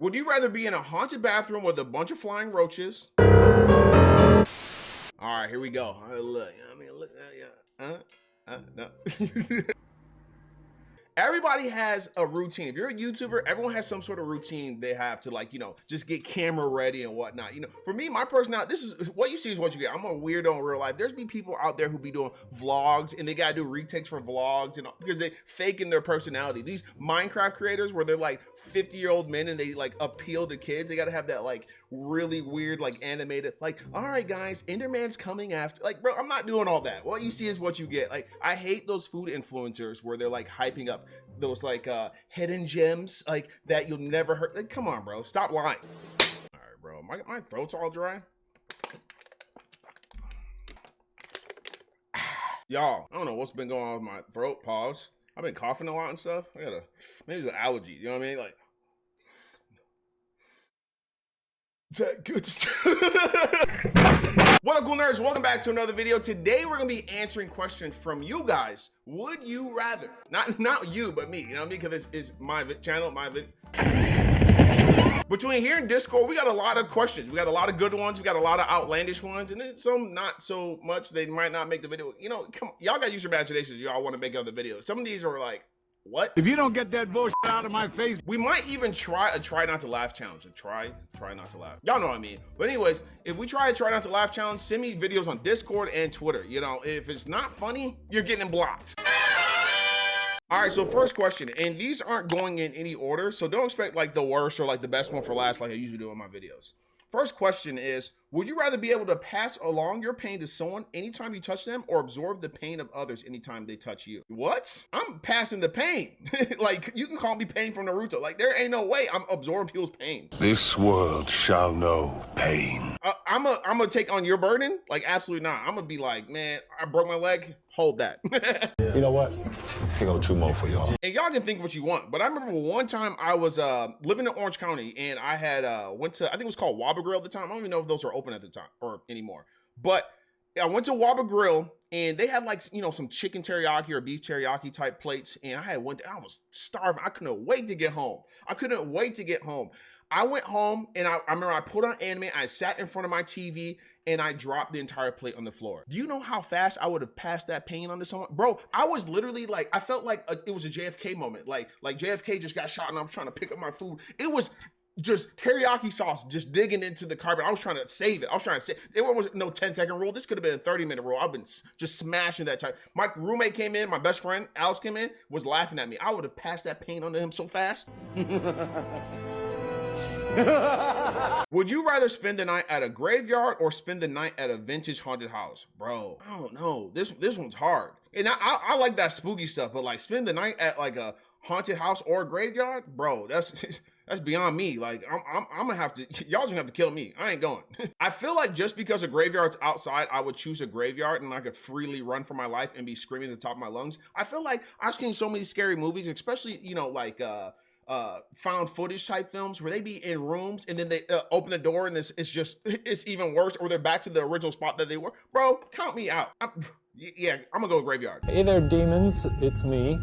Would you rather be in a haunted bathroom with a bunch of flying roaches? All right, here we go. Look, I mean, look, no. Everybody has a routine. If you're a YouTuber, everyone has some sort of routine they have to, like, you know, just get camera ready and whatnot. You know, for me, my personality, this is what you see is what you get. I'm a weirdo in real life. There's be people out there who be doing vlogs and they gotta do retakes for vlogs and because they faking their personality. These Minecraft creators where they're like 50-year-old men and they like appeal to kids. They gotta have that like really weird, like animated, like, all right guys, Enderman's coming after, like, bro, I'm not doing all that. What you see is what you get. Like, I hate those food influencers where they're like hyping up those like hidden gems like that you'll never heard. Like, come on, bro, stop lying. All right, bro, my throat's all dry. Y'all, I don't know what's been going on with my throat. Pause. I've been coughing a lot and stuff. Maybe it's an allergy, you know what I mean? Like, that good stuff. What up, cool nerds? Welcome back to another video. Today we're gonna be answering questions from you guys. Would you rather? Not you, but me. You know what I mean? Because it's my channel, my vid. Between here and Discord, we got a lot of questions. We got a lot of good ones. We got a lot of outlandish ones, and then some not so much. They might not make the video. You know, come, y'all gotta use your imaginations. Y'all want to make other videos. Some of these are like, what? If you don't get that bullshit out of my face. We might even try a try not to laugh challenge. Try not to laugh. Y'all know what I mean. But anyways, if we try not to laugh challenge, send me videos on Discord and Twitter. You know, if it's not funny, you're getting blocked. All right, so first question, and these aren't going in any order, so don't expect like the worst or like the best one for last like I usually do in my videos. First question is, would you rather be able to pass along your pain to someone anytime you touch them or absorb the pain of others anytime they touch you? What? I'm passing the pain. Like, you can call me Pain from Naruto. Like, there ain't no way I'm absorbing people's pain. This world shall know pain. I'm gonna take on your burden? Like, absolutely not. I'm gonna be like, man, I broke my leg. Hold that. You know what? Here go 2 more for y'all. And y'all can think what you want, but I remember one time I was living in Orange County and I had went to, I think it was called Waba Grill at the time. I don't even know if those are open at the time or anymore. But I went to Waba Grill and they had like, you know, some chicken teriyaki or beef teriyaki type plates. And I was starving. I couldn't wait to get home. I went home and I remember I put on anime. I sat in front of my TV and I dropped the entire plate on the floor. Do you know how fast I would have passed that pain onto someone? Bro, I was literally like, I felt like it was a JFK moment. Like JFK just got shot and I'm trying to pick up my food. It was just teriyaki sauce just digging into the carpet. I was trying to save it. There was no 10-second rule. This could have been a 30-minute rule. I've been just smashing that type. My roommate came in, my best friend, Alex came in, was laughing at me. I would have passed that pain onto him so fast. Would you rather spend the night at a graveyard or spend the night at a vintage haunted house? Bro, I don't know. This one's hard. And I like that spooky stuff, but like spend the night at like a haunted house or a graveyard? Bro, that's beyond me. Like I'm gonna have to, y'all just gonna have to kill me. I ain't going. I feel like just because a graveyard's outside, I would choose a graveyard and I could freely run for my life and be screaming at the top of my lungs. I feel like I've seen so many scary movies, especially, you know, like found footage type films where they be in rooms and then they open the door and it's even worse, or they're back to the original spot that they were. Bro, count me out. I'm gonna go graveyard. Hey there, demons. It's me,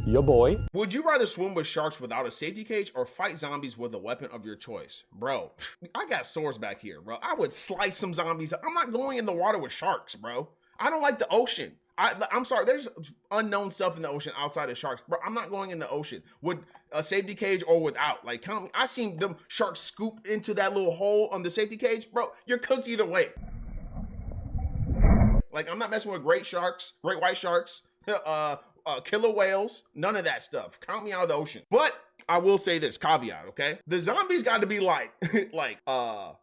your boy. Would you rather swim with sharks without a safety cage or fight zombies with a weapon of your choice? Bro, I got sores back here, bro. I would slice some zombies. I'm not going in the water with sharks, bro. I don't like the ocean. I'm sorry, there's unknown stuff in the ocean outside of sharks, bro. I'm not going in the ocean with a safety cage or without. Like, count me. I seen them sharks scoop into that little hole on the safety cage, bro. You're cooked either way. Like, I'm not messing with great white sharks, killer whales, none of that stuff. Count me out of the ocean. But I will say this caveat, okay? The zombies got to be like,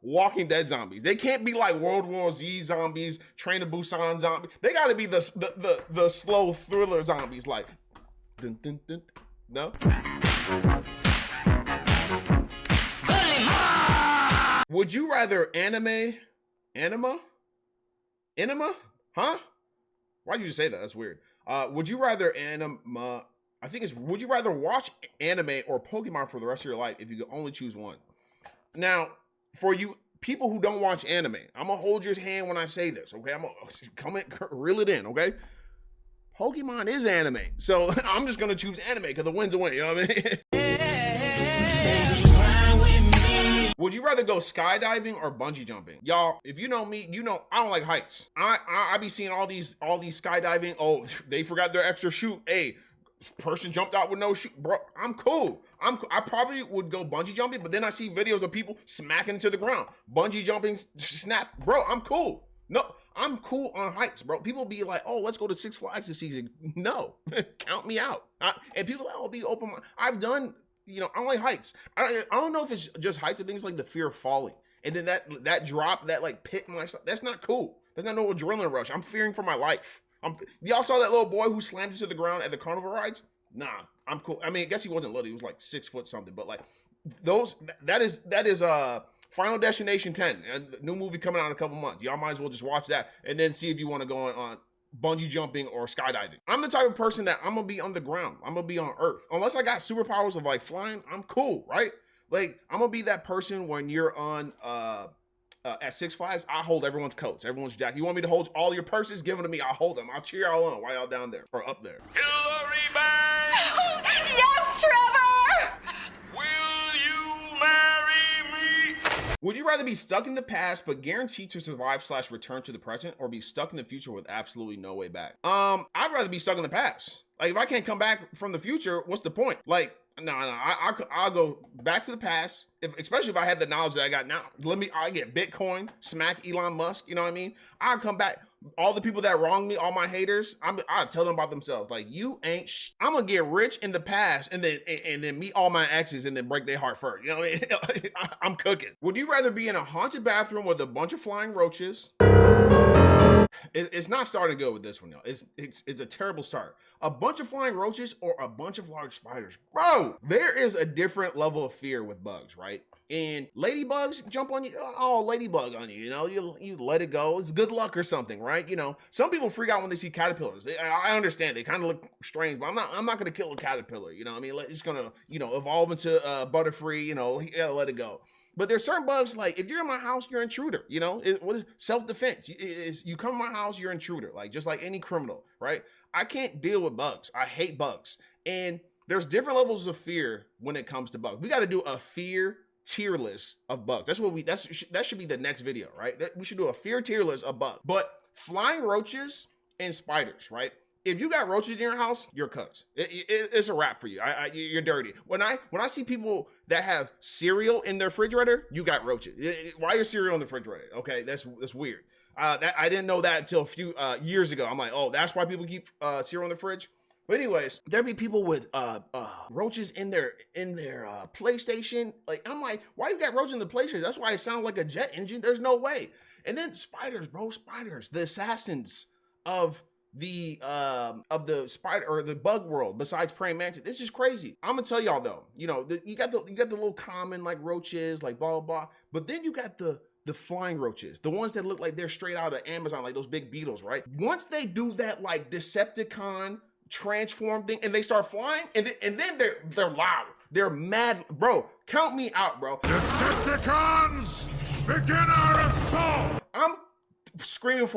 Walking Dead zombies. They can't be like World War Z zombies, Train to Busan zombies. They got to be the slow thriller zombies, like, dun, dun, dun. No? Would you rather anima? Huh? Why'd you say that? That's weird. Would you rather anima? I think it's, would you rather watch anime or Pokemon for the rest of your life if you could only choose one? Now, for you people who don't watch anime, I'm gonna hold your hand when I say this, okay? I'm gonna reel it in, okay? Pokemon is anime, so I'm just gonna choose anime because the win's a win, you know what I mean? Would you rather go skydiving or bungee jumping? Y'all, if you know me, you know I don't like heights. I be seeing all these skydiving. Oh, they forgot their extra chute. Hey, person jumped out with no chute, bro. I'm cool. I probably would go bungee jumping, but then I see videos of people smacking into the ground. Bungee jumping, snap, bro. I'm cool. No, I'm cool on heights, bro. People be like, oh, let's go to Six Flags this season. No, count me out. And people, I'll be open. I've done, you know, I don't like heights. I don't know if it's just heights or things like the fear of falling. And then that drop, that like pit in my stomach, that's not cool. That's not no adrenaline rush. I'm fearing for my life. Y'all saw that little boy who slammed into the ground at the carnival rides? Nah, I'm cool. I mean, I guess he wasn't little. He was like 6 foot something. But like that is Final Destination 10, a new movie coming out in a couple months. Y'all might as well just watch that and then see if you want to go on bungee jumping or skydiving. I'm the type of person that I'm gonna be on the ground. I'm gonna be on Earth. Unless I got superpowers of like flying, I'm cool, right? Like I'm gonna be that person when you're on at Six Flags, I hold everyone's coats, everyone's jacket. You want me to hold all your purses? Give them to me. I'll hold them. I'll cheer y'all on while y'all down there or up there. Hillary Banks! Yes, Trevor! Will you marry me? Would you rather be stuck in the past but guaranteed to survive / return to the present, or be stuck in the future with absolutely no way back? I'd rather be stuck in the past. Like if I can't come back from the future, what's the point? Like no, I'll go back to the past, especially if I had the knowledge that I got now. I get Bitcoin, smack Elon Musk, you know what I mean? I'll come back. All the people that wronged me, all my haters, I'll tell them about themselves. Like, you ain't I'm gonna get rich in the past and then meet all my exes and then break their heart first. You know what I mean? I'm cooking. Would you rather be in a haunted bathroom with a bunch of flying roaches? It's not starting good with this one, y'all. It's a terrible start. A bunch of flying roaches or a bunch of large spiders. Bro, there is a different level of fear with bugs, right? And ladybugs jump on you. Oh, ladybug on you, you know, you let it go. It's good luck or something, right? You know, some people freak out when they see caterpillars. I understand they kind of look strange, but I'm not gonna kill a caterpillar, you know what I mean? It's gonna, you know, evolve into butterfree, you know, you gotta let it go. But there's certain bugs, like if you're in my house, you're an intruder, you know? What is self-defense? You come to my house, you're an intruder, like just like any criminal, right? I can't deal with bugs. I hate bugs. And there's different levels of fear when it comes to bugs. We got to do a fear tier list of bugs. That should be the next video, right? We should do a fear tier list of bugs. But flying roaches and spiders, right? If you got roaches in your house, you're cooked. It's a wrap for you. You're dirty. When I see people that have cereal in their refrigerator, you got roaches. Why your cereal in the refrigerator? Okay, that's weird. I didn't know that until a few years ago. I'm like, oh, that's why people keep cereal in the fridge. But anyways, there be people with roaches in their PlayStation. Like, I'm like, why you got roaches in the PlayStation? That's why it sounds like a jet engine. There's no way. And then spiders, bro, spiders, the assassins of the spider or the bug world besides praying mantis. This is crazy. I'm gonna tell y'all though, you know, you got the little common like roaches, like blah blah blah, but then you got the flying roaches, the ones that look like they're straight out of Amazon, like those big beetles, right? Once they do that like Decepticon transform thing and they start flying, and then they're loud, they're mad, bro. Count me out, bro. Decepticons, begin our assault. I'm screaming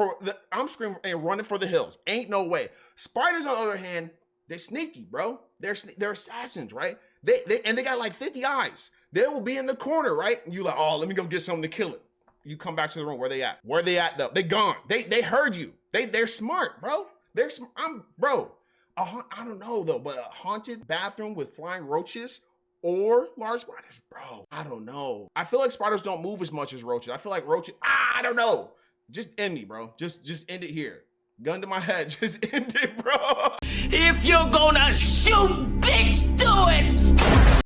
and running for the hills. Ain't no way. Spiders, on the other hand, they're sneaky, bro. They're assassins, right? They got like 50 eyes. They will be in the corner, right? And you like, oh, let me go get something to kill it. You come back to the room. Where they at? Where they at though? They gone. They heard you. They're smart, bro. I don't know though, but a haunted bathroom with flying roaches or large spiders, bro. I don't know. I feel like spiders don't move as much as roaches. I feel like roaches, I don't know. Just end me, bro. Just end it here. Gun to my head. Just end it, bro. If you're gonna shoot, bitch, do it!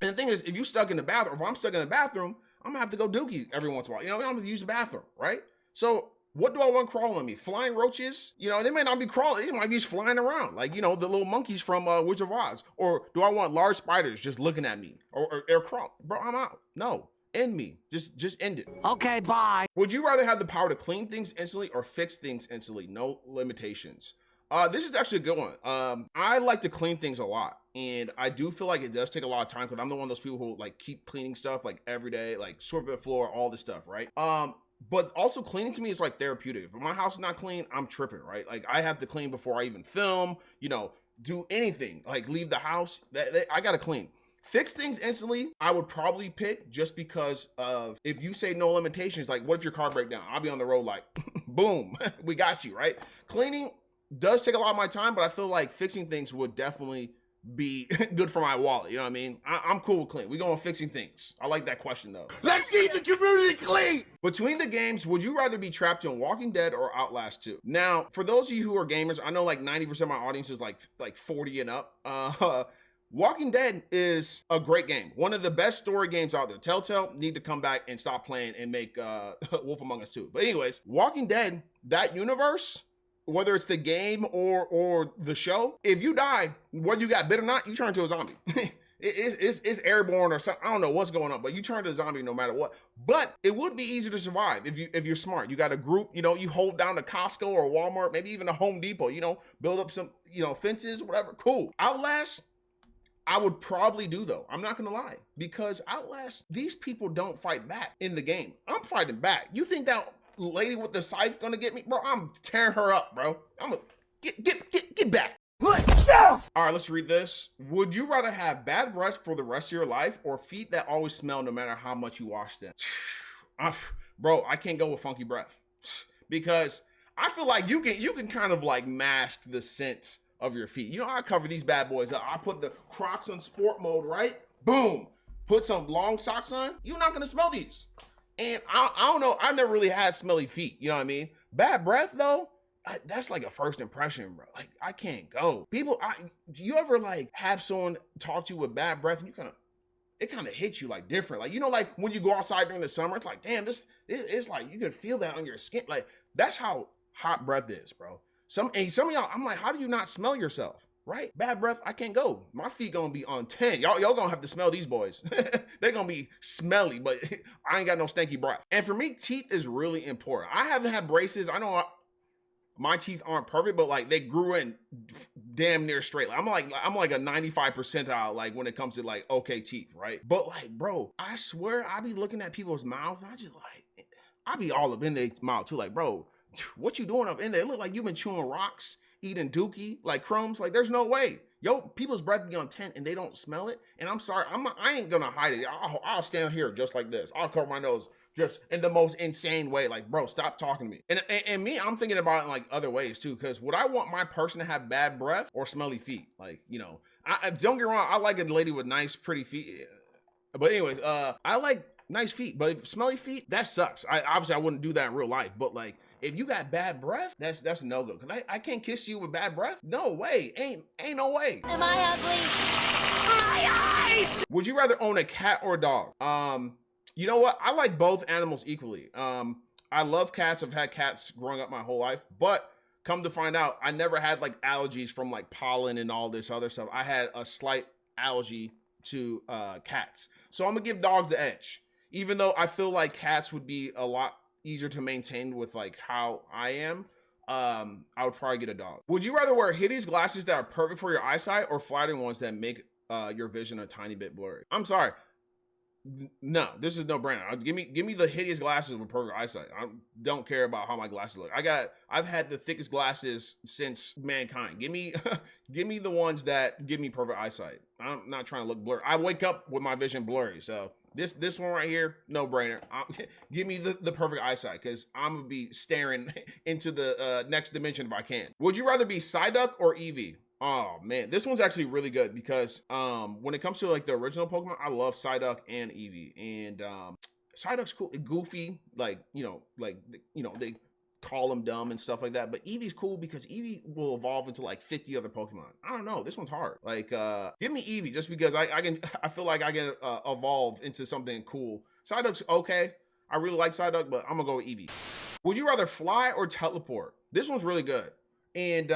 And the thing is, if you stuck in the bathroom, if I'm stuck in the bathroom, I'm gonna have to go dookie every once in a while. You know what I mean? I'm gonna use the bathroom, right? So what do I want crawling on me? Flying roaches? You know, they may not be crawling. They might be just flying around. Like, you know, the little monkeys from Wizard of Oz. Or do I want large spiders just looking at me? Or crawl? Bro, I'm out. No. End me. Just end it. Okay, bye. Would you rather have the power to clean things instantly or fix things instantly? No limitations. This is actually a good one. I like to clean things a lot, and I do feel like it does take a lot of time because I'm the one of those people who like keep cleaning stuff like every day, like sweep the floor, all this stuff, right? But also cleaning to me is like therapeutic. If my house is not clean, I'm tripping, right? Like I have to clean before I even film, you know, do anything, like leave the house. I gotta clean. Fix things instantly, I would probably pick just because of if you say no limitations, like what if your car break down? I'll be on the road like, boom, we got you, right? Cleaning does take a lot of my time, but I feel like fixing things would definitely be good for my wallet. You know what I mean? I'm cool with clean. We going fixing things. I like that question though. Let's keep the community clean! Between the games, would you rather be trapped in Walking Dead or Outlast 2? Now, for those of you who are gamers, I know like 90% of my audience is like 40 and up. Walking Dead is a great game. One of the best story games out there. Telltale need to come back and stop playing and make Wolf Among Us 2. But anyways, Walking Dead, that universe, whether it's the game or the show, if you die, whether you got bit or not, you turn into a zombie. It's airborne or something. I don't know what's going on, but you turn to a zombie no matter what. But it would be easier to survive if you're smart. You got a group, you know, you hold down to Costco or Walmart, maybe even a Home Depot, you know, build up some, you know, fences, whatever. Cool. Outlast, I would probably do though. I'm not gonna lie, because Outlast, these people don't fight back in the game. I'm fighting back. You think that lady with the scythe gonna get me, bro? I'm tearing her up, bro. I'm gonna get back. All right, let's read this. Would you rather have bad breath for the rest of your life or feet that always smell no matter how much you wash them? Bro, I can't go with funky breath because I feel like you can kind of like mask the scent of your feet. You know, I cover these bad boys up. I put the Crocs on sport mode, right? Boom. Put some long socks on. You're not gonna smell these. And I don't know. I never really had smelly feet. You know what I mean? Bad breath though. That's like a first impression, bro. Like I can't go. People, you ever like have someone talk to you with bad breath and it kind of hits you like different. Like, you know, like when you go outside during the summer, it's like, damn, it's like you can feel that on your skin. Like that's how hot breath is, bro. Some of y'all, I'm like, how do you not smell yourself? Right? Bad breath, I can't go. My feet gonna be on 10. Y'all gonna have to smell these boys. They're gonna be smelly, but I ain't got no stanky breath. And for me, teeth is really important. I haven't had braces. I know my teeth aren't perfect, but like they grew in damn near straight. Like, I'm like a 95 percentile, like when it comes to like okay teeth, right? But like, bro, I swear I be looking at people's mouth and I be all up in their mouth too. Like, bro, what you doing up in there? It look like you've been chewing rocks, eating dookie, like crumbs. Like, there's no way. Yo, people's breath be on 10 and they don't smell it. And I'm sorry, I ain't gonna hide it. I'll stand here just like this. I'll cover my nose just in the most insane way. Like, bro, stop talking to me. And me, I'm thinking about it in like other ways too. Cause would I want my person to have bad breath or smelly feet? Like, you know, I don't get wrong. I like a lady with nice, pretty feet. But anyways, I like nice feet, but smelly feet, that sucks. Obviously I wouldn't do that in real life, but like, if you got bad breath, that's a no-go. Cause I can't kiss you with bad breath. No way. Ain't no way. Am I ugly? My eyes! Would you rather own a cat or a dog? You know what? I like both animals equally. I love cats. I've had cats growing up my whole life, but come to find out, I never had like allergies from like pollen and all this other stuff. I had a slight allergy to cats. So I'm gonna give dogs the edge. Even though I feel like cats would be a lot easier to maintain with like how I am, I would probably get a dog. Would you rather wear hideous glasses that are perfect for your eyesight or flattering ones that make your vision a tiny bit blurry? I'm sorry. No, this is no brainer. Give me the hideous glasses with perfect eyesight. I don't care about how my glasses look. I've had the thickest glasses since mankind. Give me the ones that give me perfect eyesight. I'm not trying to look blurry. I wake up with my vision blurry, so this one right here, no brainer. Give me the perfect eyesight, because I'm gonna be staring into the next dimension if I can. Would you rather be Psyduck or Eevee? Oh man, this one's actually really good because when it comes to like the original Pokemon, I love Psyduck and Eevee. And Psyduck's cool, goofy, like they call him dumb and stuff like that. But Eevee's cool because Eevee will evolve into like 50 other Pokemon. I don't know, this one's hard. Like give me Eevee just because I feel like I can evolve into something cool. Psyduck's okay. I really like Psyduck, but I'm gonna go with Eevee. Would you rather fly or teleport? This one's really good. And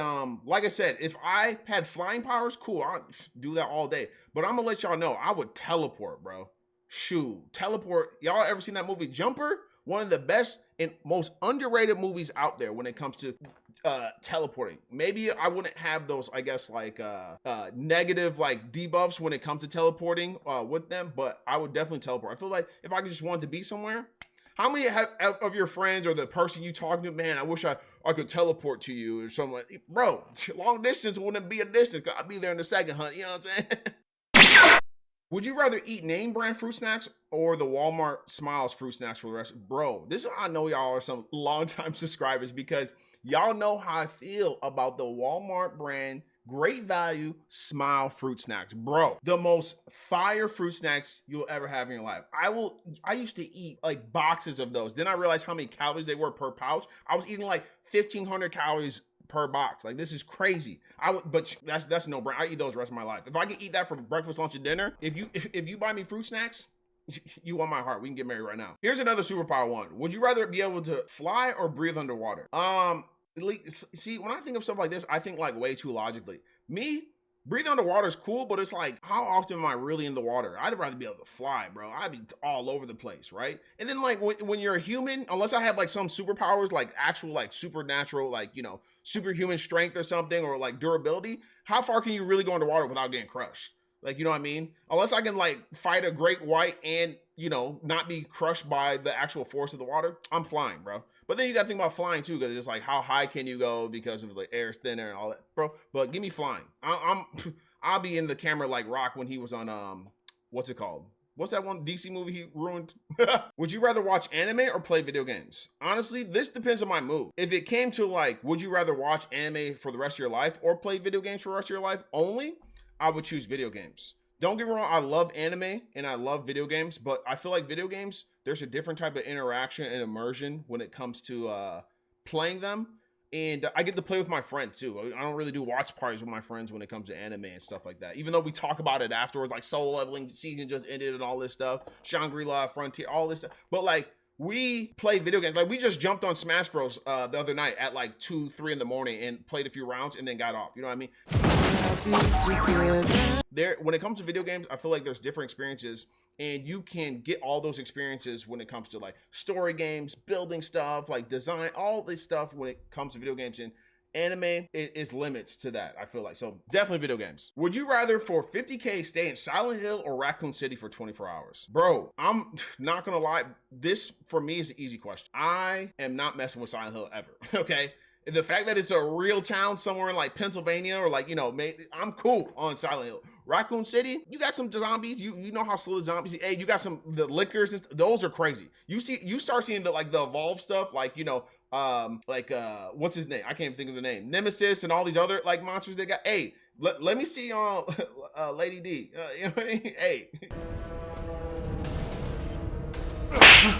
like I said, if I had flying powers, cool, I'll do that all day. But I'm gonna let y'all know, I would teleport, bro. Shoot, teleport. Y'all ever seen that movie Jumper? One of the best and most underrated movies out there when it comes to teleporting. Maybe I wouldn't have those, I guess, like negative like debuffs when it comes to teleporting with them, but I would definitely teleport. I feel like if I just wanted to be somewhere, how many of your friends or the person you talking to, man, I wish I could teleport to you or something like, bro, long distance wouldn't be a distance. I'll be there in a second, honey. You know what I'm saying? Would you rather eat name brand fruit snacks or the Walmart Smiles fruit snacks for the rest? Bro, this is how I know y'all are some longtime subscribers, because y'all know how I feel about the Walmart brand great value Smile fruit snacks. Bro, the most fire fruit snacks you'll ever have in your life. I used to eat like boxes of those. Then I realized how many calories they were per pouch. I was eating like 1,500 calories per box. Like, this is crazy. But that's no brand. I eat those the rest of my life. If I could eat that for breakfast, lunch, and dinner, if you buy me fruit snacks, you want my heart. We can get married right now. Here's another superpower one. Would you rather be able to fly or breathe underwater? See, when I think of stuff like this, I think like way too logically. Me, breathing underwater is cool, but it's like, how often am I really in the water? I'd rather be able to fly, bro. I'd be all over the place, right? And then like when you're a human, unless I have like some superpowers, like actual like supernatural, like, you know, superhuman strength or something, or like durability, how far can you really go underwater without getting crushed? Like, you know what I mean? Unless I can like fight a great white and, you know, not be crushed by the actual force of the water, I'm flying, bro. But then you gotta think about flying too, because it's like, how high can you go because of the air is thinner and all that, bro. But give me flying. I'll be in the camera like Rock when he was on what's it called? What's that one DC movie he ruined? Would you rather watch anime or play video games? Honestly, this depends on my mood. If it came to like, would you rather watch anime for the rest of your life or play video games for the rest of your life only, I would choose video games. Don't get me wrong, I love anime and I love video games, but I feel like video games, there's a different type of interaction and immersion when it comes to playing them. And I get to play with my friends too. I don't really do watch parties with my friends when it comes to anime and stuff like that. Even though we talk about it afterwards, like Soul Leveling season just ended and all this stuff, Shangri-La, Frontier, all this stuff. But like, we play video games. Like, we just jumped on Smash Bros the other night at like 2, 3 in the morning and played a few rounds and then got off. You know what I mean? When it comes to video games, I feel like there's different experiences, and you can get all those experiences when it comes to like story games, building stuff, like design, all this stuff when it comes to video games. And anime is limits to that, I feel like. So definitely video games. Would you rather for 50K stay in Silent Hill or Raccoon City for 24 hours? Bro, I'm not gonna lie. This for me is an easy question. I am not messing with Silent Hill ever, okay? The fact that it's a real town somewhere in like Pennsylvania or like, you know, I'm cool on Silent Hill. Raccoon City, you got some zombies. You know how slow the zombies. Hey, you got the liquors. Those are crazy. You start seeing the evolved stuff, like, you know, what's his name? I can't even think of the name. Nemesis and all these other like monsters they got. Hey, let me see Lady D. You know what I mean? Hey.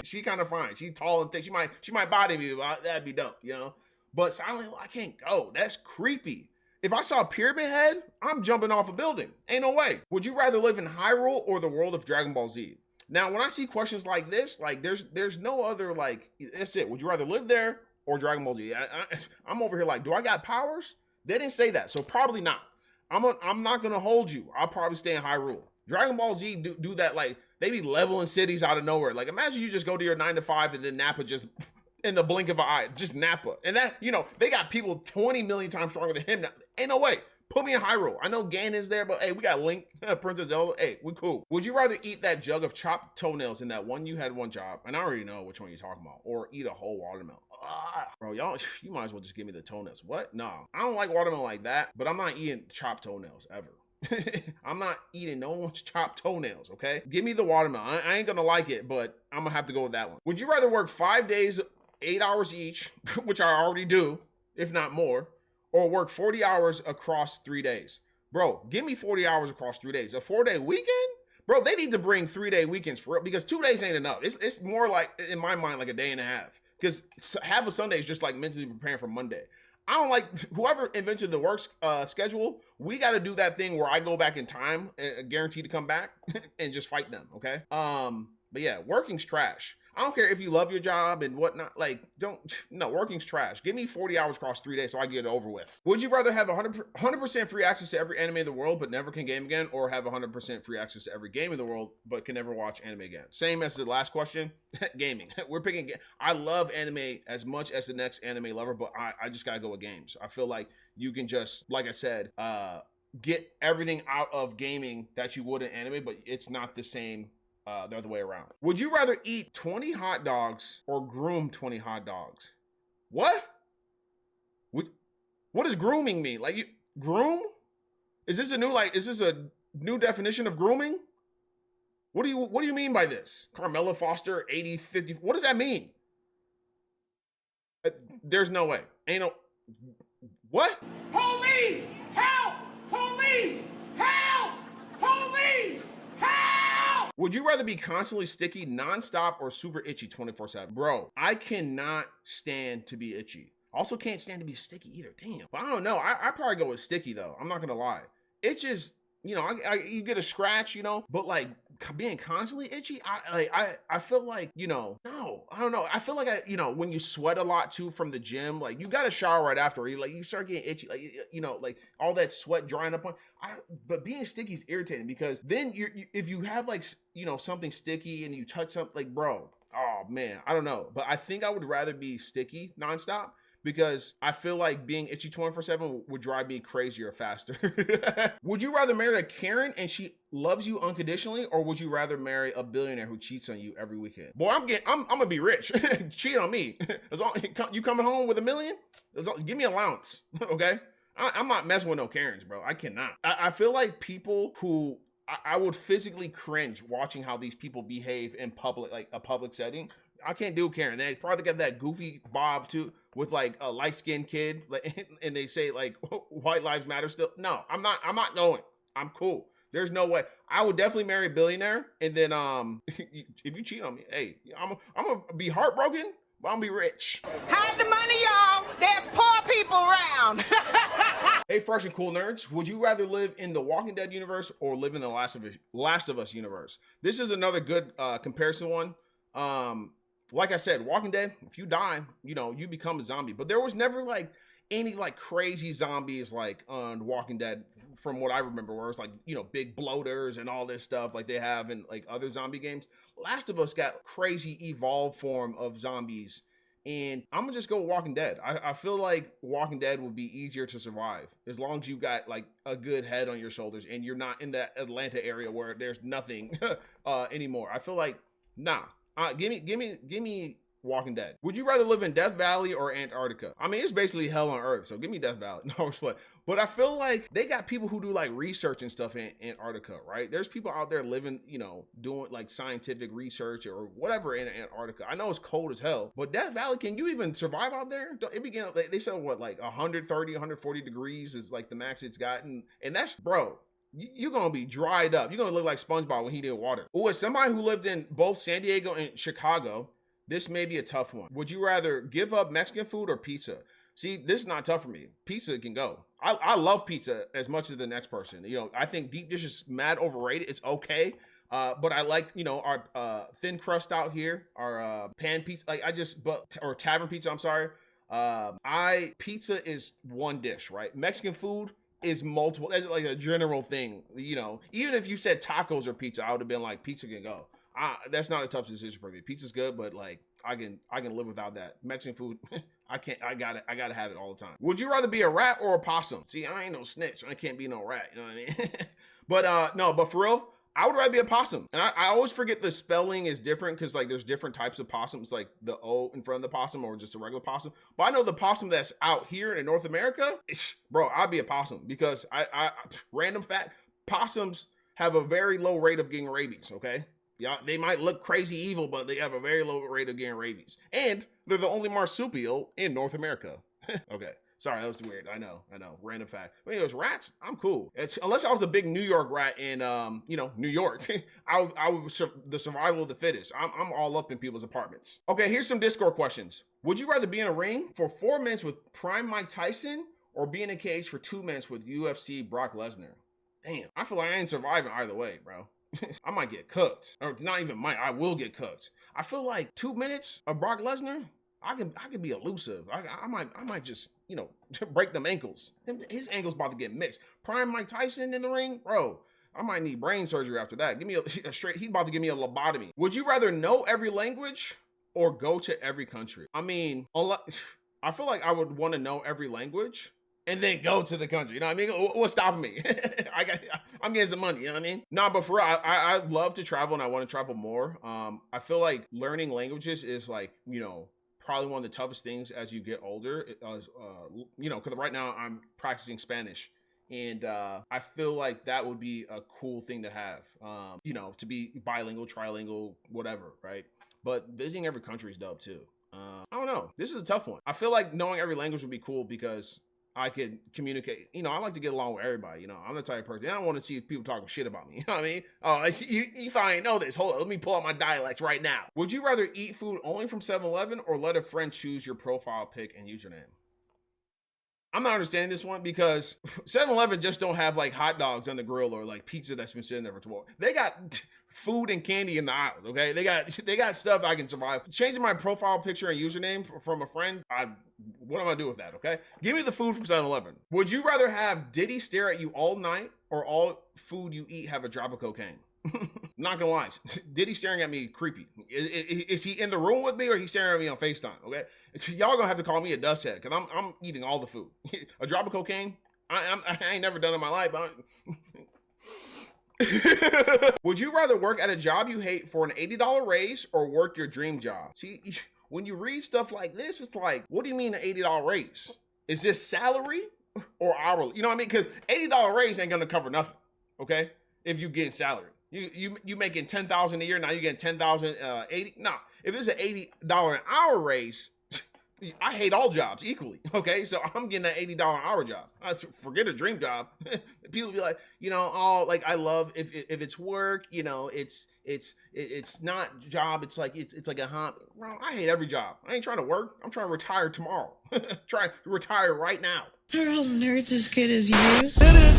She kind of fine. She tall and thick. She might body me. That'd be dope, you know. But Silent Hill, I can't go. That's creepy. If I saw a Pyramid Head, I'm jumping off a building. Ain't no way. Would you rather live in Hyrule or the world of Dragon Ball Z? Now, when I see questions like this, like there's no other, like, that's it. Would you rather live there or Dragon Ball Z? I'm over here like, do I got powers? They didn't say that, so probably not. I'm not gonna hold you. I'll probably stay in Hyrule. Dragon Ball Z do that, like, they be leveling cities out of nowhere. Like, imagine you just go to your 9 to 5 and then Nappa just in the blink of an eye, just Nappa. And that, you know, they got people 20 million times stronger than him now. Ain't no way. Put me in Hyrule. I know Ganon's there, but hey, we got Link, Princess Zelda. Hey, we cool. Would you rather eat that jug of chopped toenails in that one you had one job, and I already know which one you're talking about, or eat a whole watermelon? Bro, y'all, you might as well just give me the toenails. What? No, I don't like watermelon like that, but I'm not eating chopped toenails ever. I'm not eating no one's chopped toenails, okay? Give me the watermelon. I ain't gonna like it, but I'm gonna have to go with that one. Would you rather work 5 days, 8 hours each, which I already do, if not more, or work 40 hours across 3 days? Bro, give me 40 hours across 3 days. A 4-day weekend? Bro, they need to bring 3-day weekends for real, because 2 days ain't enough. It's more like, in my mind, like a day and a half. Because half a Sunday is just like mentally preparing for Monday. I don't like, whoever invented the work schedule, we got to do that thing where I go back in time, guaranteed to come back, and just fight them, okay? But yeah, working's trash. I don't care if you love your job and whatnot. Like, no, working's trash. Give me 40 hours across 3 days so I get it over with. Would you rather have 100% free access to every anime in the world but never can game again, or have 100% free access to every game in the world but can never watch anime again? Same as the last question, gaming. We're picking, I love anime as much as the next anime lover, but I just gotta go with games. I feel like you can just, like I said, get everything out of gaming that you would in anime, but it's not the same the other way around. Would you rather eat 20 hot dogs or groom 20 hot dogs? What? What does grooming mean? Like, you groom? Is this a new definition of grooming? What do you mean by this? Carmela Foster, 80, 50. What does that mean? There's no way. Ain't no. What? Police! Help! Police! Help! Police! Help! Would you rather be constantly sticky, nonstop, or super itchy 24/7? Bro, I cannot stand to be itchy. Also can't stand to be sticky either. Damn. But I don't know. I probably go with sticky though. I'm not gonna lie. It's just, you know, you get a scratch, you know, but like being constantly itchy, I feel like, you know, no, I don't know. I feel like you know, when you sweat a lot too from the gym, like you got to shower right after, you start getting itchy, like, you know, like all that sweat drying up on. But being sticky is irritating because then if you have like, you know, something sticky and you touch something, like, bro, oh man, I don't know. But I think I would rather be sticky nonstop, because I feel like being itchy 24/7 would drive me crazier faster. Would you rather marry a Karen and she loves you unconditionally, or would you rather marry a billionaire who cheats on you every weekend? Boy, I'm gonna be rich. Cheat on me. As long you coming home with $1 million, give me allowance, okay? I'm not messing with no Karens, bro. I cannot. I feel like people who I would physically cringe watching how these people behave in public, like a public setting. I can't do Karen. They probably got that goofy bob too, with like a light-skinned kid, like, and they say like white lives matter still. No, I'm not going. I'm cool. There's no way. I would definitely marry a billionaire, and then if you cheat on me, hey, I'm gonna be heartbroken, but I'm gonna be rich. Hide the money, y'all. There's poor people around. Hey, fresh and cool nerds, would you rather live in the Walking Dead universe or live in the Last of Us universe? This is another good comparison one. Like I said, Walking Dead, if you die, you know, you become a zombie. But there was never like any like crazy zombies like on Walking Dead from what I remember, where it's like, you know, big bloaters and all this stuff like they have in like other zombie games. Last of Us got crazy evolved form of zombies. And I'm gonna just go with Walking Dead. I feel like Walking Dead would be easier to survive as long as you got like a good head on your shoulders and you're not in that Atlanta area where there's nothing anymore. I feel like, nah. Give me Walking Dead. Would you rather live in Death Valley or Antarctica? I mean, it's basically hell on earth, so give me Death Valley. No, but I feel like they got people who do like research and stuff in Antarctica, right? There's people out there living, you know, doing like scientific research or whatever in Antarctica. I know it's cold as hell, but Death Valley, can you even survive out there? It began, they said what, like 130, 140 degrees is like the max it's gotten, and that's, bro, you're gonna be dried up. You're gonna look like SpongeBob when he did water. Or as somebody who lived in both San Diego and Chicago, this may be a tough one. Would you rather give up Mexican food or pizza? See, this is not tough for me. Pizza can go. I love pizza as much as the next person. You know, I think deep dish is mad overrated. It's okay. But I like, you know, our thin crust out here, our pan pizza. Like or tavern pizza, I'm sorry. Pizza is one dish, right? Mexican food is multiple. That's like a general thing, you know. Even if you said tacos or pizza, I would have been like, pizza can go. That's not a tough decision for me. Pizza's good, but like I can live without that. Mexican food, I can't. I gotta have it all the time. Would you rather be a rat or a possum? See, I ain't no snitch. I can't be no rat. You know what I mean? But no. But for real, I would rather be a possum. And I always forget the spelling is different because like there's different types of possums, like the O in front of the possum or just a regular possum. But I know the possum that's out here in North America, bro, I'd be a possum because random fact, possums have a very low rate of getting rabies, okay? Yeah, they might look crazy evil, but they have a very low rate of getting rabies. And they're the only marsupial in North America. Okay. Sorry, that was weird. I know. Random fact. But anyways, rats, I'm cool. Unless I was a big New York rat in, you know, New York. I would the survival of the fittest. I'm all up in people's apartments. Okay, here's some Discord questions. Would you rather be in a ring for 4 minutes with prime Mike Tyson or be in a cage for 2 minutes with UFC Brock Lesnar? Damn, I feel like I ain't surviving either way, bro. I might get cooked. Or not even might, I will get cooked. I feel like 2 minutes of Brock Lesnar, I can be elusive. I might just, you know, break them ankles. His ankle's about to get mixed. Prime Mike Tyson in the ring, bro. I might need brain surgery after that. Give me a straight, he's about to give me a lobotomy. Would you rather know every language or go to every country? I mean, I feel like I would want to know every language and then go to the country. You know what I mean? What's stopping me? I'm getting some money. You know what I mean? No, but for real, I love to travel and I want to travel more. I feel like learning languages is like, you know, probably one of the toughest things as you get older. You know, because right now I'm practicing Spanish And I feel like that would be a cool thing to have, you know, to be bilingual, trilingual, whatever, right? But visiting every country is dope too. I don't know. This is a tough one. I feel like knowing every language would be cool because I could communicate. You know, I like to get along with everybody. You know, I'm the type of person. I don't want to see people talking shit about me. You know what I mean? Oh, you thought I didn't know this. Hold on. Let me pull out my dialect right now. Would you rather eat food only from 7-Eleven or let a friend choose your profile pic and username? I'm not understanding this one because 7-Eleven just don't have like hot dogs on the grill or like pizza that's been sitting there for 12. They got food and candy in the aisle, okay? They got stuff I can survive. Changing my profile picture and username from a friend, what am I do with that, okay? Give me the food from 7-Eleven. Would you rather have Diddy stare at you all night or all food you eat have a drop of cocaine? Not gonna lie, Diddy staring at me creepy. Is he in the room with me or he staring at me on FaceTime? Okay, y'all gonna have to call me a dust head because I'm eating all the food. A drop of cocaine? I ain't never done in my life. Would you rather work at a job you hate for an $80 raise or work your dream job? See, when you read stuff like this, it's like, what do you mean an $80 raise? Is this salary or hourly? You know what I mean? Because $80 raise ain't gonna cover nothing. Okay, if you get salary. You making $10,000 a year, now you getting 10,000 80. Nah, if it's an $80 an hour raise, I hate all jobs equally. Okay, so I'm getting that $80 an hour job. I forget a dream job. People be like, you know, oh, like I love if it's work, you know, it's not job. It's like it's like a hobby. Bro, I hate every job. I ain't trying to work. I'm trying to retire tomorrow. Trying to retire right now. Are all nerds as good as you?